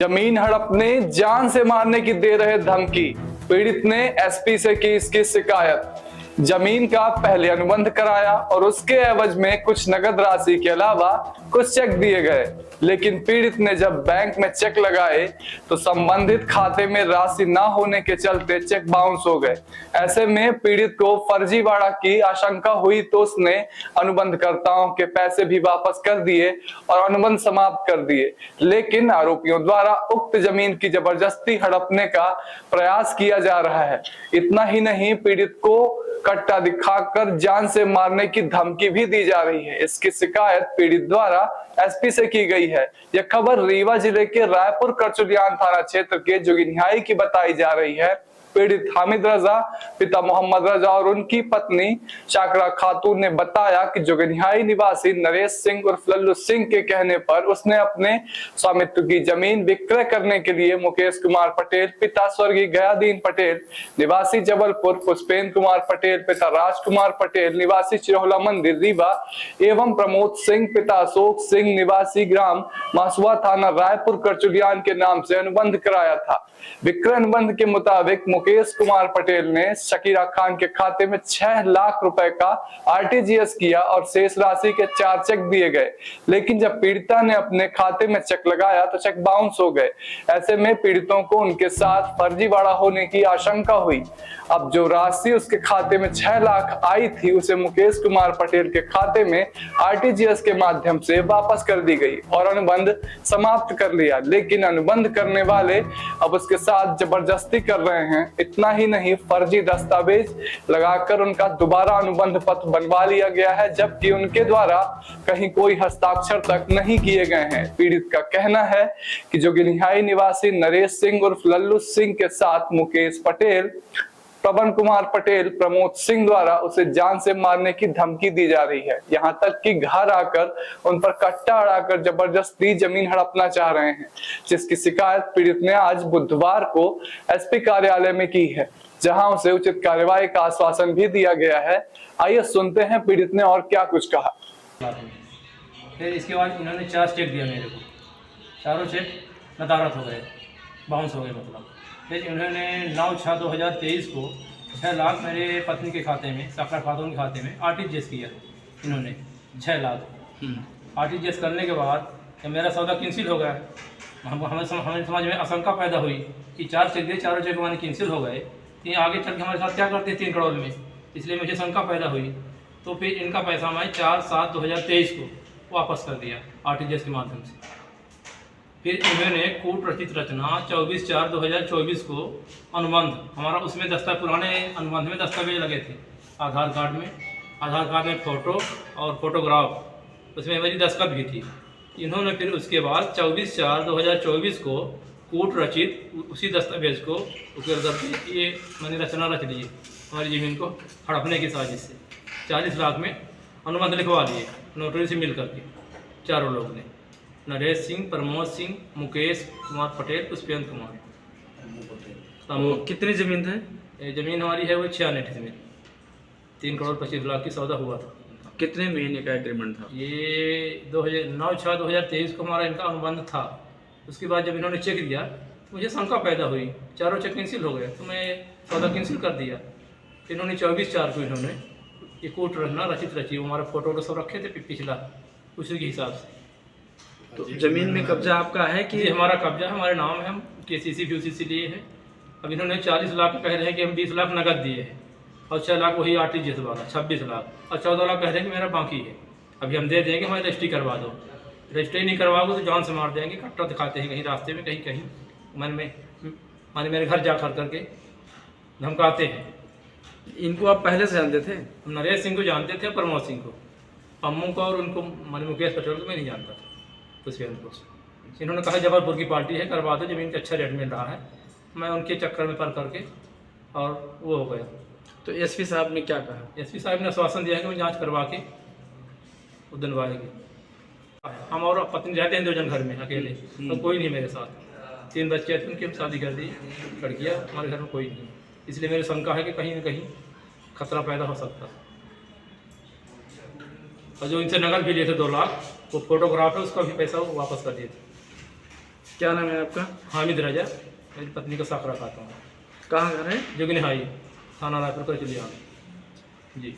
जमीन हड़पने, जान से मारने की दे रहे धमकी। पीड़ित ने एसपी से की इसकी शिकायत। जमीन का पहले अनुबंध कराया और उसके एवज में कुछ नगद राशि के अलावा कुछ चेक दिए गए, लेकिन पीड़ित ने जब बैंक में चेक लगाए तो संबंधित खाते में राशि न होने के चलते चेक बाउंस हो गए। ऐसे में पीड़ित को फर्जीवाड़ा की आशंका हुई तो उसने अनुबंधकर्ताओं के पैसे भी वापस कर दिए और अनुबंध समाप्त कर दिए, लेकिन आरोपियों द्वारा उक्त जमीन की जबरदस्ती हड़पने का प्रयास किया जा रहा है। इतना ही नहीं, पीड़ित को कट्टा दिखाकर जान से मारने की धमकी भी दी जा रही है। इसकी शिकायत पीड़ित द्वारा एसपी से की गई है। यह खबर रीवा जिले के रायपुर करचुलियान थाना क्षेत्र के जोगिनिहाई की बताई जा रही है। पीड़ित हामिद रजा, पिता मोहम्मद रजा और उनकी पत्नी शाकरा खातून ने बताया कि जोगिनिहाई निवासी नरेश सिंह उर्फ लल्लू सिंह के कहने पर उसने अपने स्वामित्व की जमीन विक्रय करने के लिए मुकेश कुमार पटेल, पिता स्वर्गीय गयादीन पटेल निवासी जबलपुर, पुष्पेंद्र कुमार पटेल, पिता राजकुमार पटेल निवासी चिरौला मंदिर रीवा एवं प्रमोद सिंह, पिता अशोक सिंह निवासी ग्राम मासुआ थाना रायपुर करचुलियान के नाम से अनुबंध कराया था। विक्रय अनुबंध के मुताबिक मुकेश कुमार पटेल ने शकीरा खान के खाते में 6 लाख रुपए का आरटीजीएस किया और शेष राशि के 4 चेक दिए गए, लेकिन जब पीड़िता ने अपने खाते में चेक लगाया तो चेक बाउंस हो गए। ऐसे में पीड़ितों को उनके साथ फर्जीवाड़ा होने की आशंका हुई। अब जो राशि उसके खाते में 6 लाख आई थी उसे मुकेश कुमार पटेल के खाते में आरटीजीएस के माध्यम से वापस कर दी गई और अनुबंध समाप्त कर लिया, लेकिन अनुबंध करने वाले अब उसके साथ जबरदस्ती कर रहे हैं। इतना ही नहीं, फर्जी दस्तावेज लगाकर उनका दोबारा अनुबंध पत्र बनवा लिया गया है, जबकि उनके द्वारा कहीं कोई हस्ताक्षर तक नहीं किए गए हैं। पीड़ित का कहना है कि जोगिनिहाई निवासी नरेश सिंह उर्फ लल्लू सिंह के साथ मुकेश पटेल, पवन कुमार पटेल, प्रमोद सिंह द्वारा उसे जान से मारने की धमकी दी जा रही है। यहाँ तक कि घर आकर उन पर कट्टा अड़ाकर जबरदस्ती जमीन हड़पना चाह रहे हैं, जिसकी शिकायत पीड़ित ने आज बुधवार को एसपी कार्यालय में की है, जहां उसे उचित कार्यवाही का आश्वासन भी दिया गया है। आइए सुनते हैं पीड़ित ने और क्या कुछ कहा। फिर इसके बाद इन्होंने 4 चेक दिया मेरे को, चारों चेक नदारत हो गए, बाउंस हो गए। मतलब फिर इन्होंने 9/6/2023 को 6 लाख मेरे पत्नी के खाते में, शाकरा खातून के खाते में आरटीजीएस किया। इन्होंने 6 लाख आरटीजीएस करने के बाद जब मेरा सौदा कैंसिल हो गया, हमें समझ में आशंका पैदा हुई कि 4 चेक दिए, चारों चेक हमारे कैंसिल हो गए, तो ये आगे चल के हमारे साथ क्या करते 3 करोड़ में, इसलिए मुझे शंका पैदा हुई। तो फिर इनका पैसा मैं 4/7/2023 को वापस कर दिया आरटीजीएस के माध्यम से। फिर इन्होंने कूट रचित रचना 24/4/2024 को अनुबंध, हमारा उसमें पुराने अनुबंध में दस्तावेज लगे थे, आधार कार्ड में फ़ोटो और फोटोग्राफ, उसमें मेरी दस्तखत भी थी। इन्होंने फिर उसके बाद 24/4/2024 को कूट रचित उसी दस्तावेज को उपयोग करके ये मैंने रचना रच ली हमारी ज़मीन को हड़पने की साजिश से। 40 लाख में अनुबंध लिखवा लिए नोटरी से मिल करके चारों लोग ने, नरेश सिंह, प्रमोद सिंह, मुकेश कुमार पटेल, पुष्पेंद्र कुमार। कितनी ज़मीन है? ज़मीन हमारी है वो 96 ज़मीन, 3 करोड़ 25 लाख की सौदा हुआ था। कितने महीने का एग्रीमेंट था? ये 9/6/2023 को हमारा इनका अनुबंध था। उसके बाद जब इन्होंने चेक दिया मुझे शंका पैदा हुई, चारों चेक कैंसिल हो गए, तो मैं सौदा कैंसिल कर दिया। इन्होंने 24/4 को इन्होंने ये कूट रचना रचित रची, हमारा फोटो सब रखे थे पिछला, उसी के हिसाब से। तो ज़मीन में कब्जा आपका है कि? ये हमारा कब्जा है, हमारे नाम है, हम केसीसी फ्यूसीसी लिए है। अब इन्होंने 40 लाख कह रहे हैं कि हम 20 लाख नगद दिए हैं और 6 लाख वही आरटीजीएस वाला 26 लाख, और 14 लाख कह रहे हैं कि मेरा बाकी है, अभी हम दे देंगे, हमारी रजिस्ट्री करवा दो। रजिस्ट्री नहीं करवाओगे तो जान से मार देंगे, कट्टा दिखाते हैं कहीं रास्ते में, कहीं मन में माने मेरे घर जा करके धमकाते हैं। इनको आप पहले से जानते थे? हम नरेश सिंह को जानते थे, प्रमोद सिंह को, अम्मू को, और उनको माने मुकेश पटेल को मैं नहीं जानता था। को इन्होंने कहा जबलपुर की पार्टी है, करवा दो, ज़मीन का अच्छा रेट मिल रहा है। मैं उनके चक्कर में पड़ करके और वो हो गया। तो एसपी साहब ने क्या कहा? एसपी साहब ने आश्वासन दिया कि मैं जांच करवा के वो दिलवाएंगे। हम और पत्नी रहते हैं 2 जन घर में अकेले, तो कोई नहीं मेरे साथ। 3 बच्चे थे, उनकी शादी कर दी, लड़कियाँ, हमारे घर में कोई नहीं, इसलिए मेरी शंका है कि कहीं ना कहीं खतरा पैदा हो सकता है। और जो इनसे नकद भी लिए थे 2 लाख, वो फोटोग्राफ है, उसका भी पैसा वो वापस कर दिए थे। क्या नाम है आपका? हामिद राजा, मेरी पत्नी का साकरा खाता हूँ। कहाँ घर है? जोगिनी हाई, थाना रायपुर का चलिए जी।